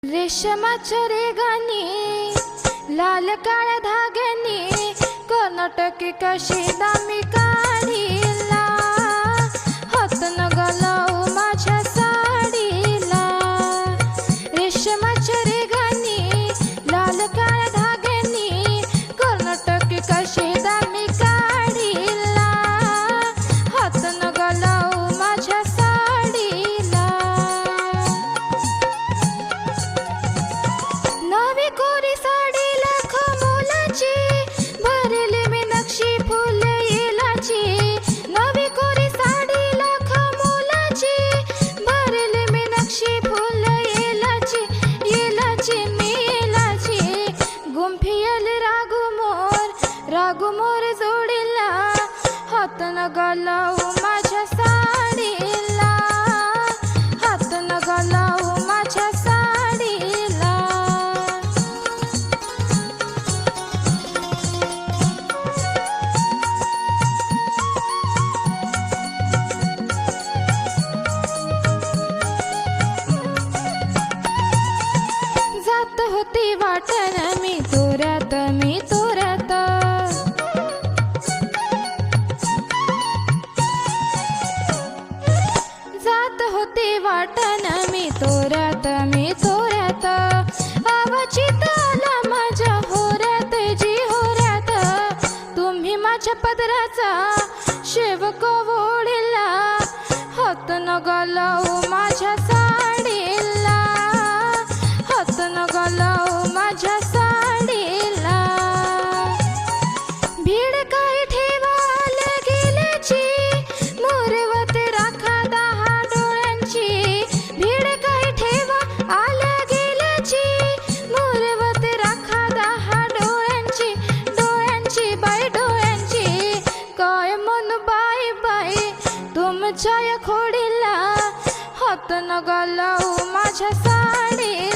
रेशमाच्या रेगानी लाल काळ्या धाग्यानी कर्नाटकी कशी दामी काढीला हात न घालावू माझ्या साडीला। रेशमाच्या रेगानी लाल काळ्या धाग्यानी कर्नाटकी कशी दामी काढीला हात न घालावू माझ्या साडीला। नवी कोरी साडी लाख मोलाची भरली मी नक्षी फुल येलाची। नवी कोरी साडी लाख मोलाची भरली मी नक्षी फुल येलाची येलाची मेलाची। गुंफियल रागू मोर जोडीला हात न घालावू माझ्या साडीला हात न घालावू माझ्या साडीला। जात होती वाटण मी तोऱ्यात जात होती वाटण मी तोऱ्यात आवाजीत आला माझ्या होऱ्यात जी होऱ्यात। तुम्ही माझ्या पदराचा शेवक ओढीला हात न घालावू माझ्या साडीला हात न घालावू माझ्या साडीला। भीड काय ठेवायला गेल्याची मोरवत राखा 10 डोळ्यांची। भीड काय ठेवा आल्या गेल्याची मोरवत राखा 10 डोळ्यांची डोळ्यांची बाई डोळ्यांची। काय मन बाई तुमच्या या खोडीला हात न घालावू माझ्या साडी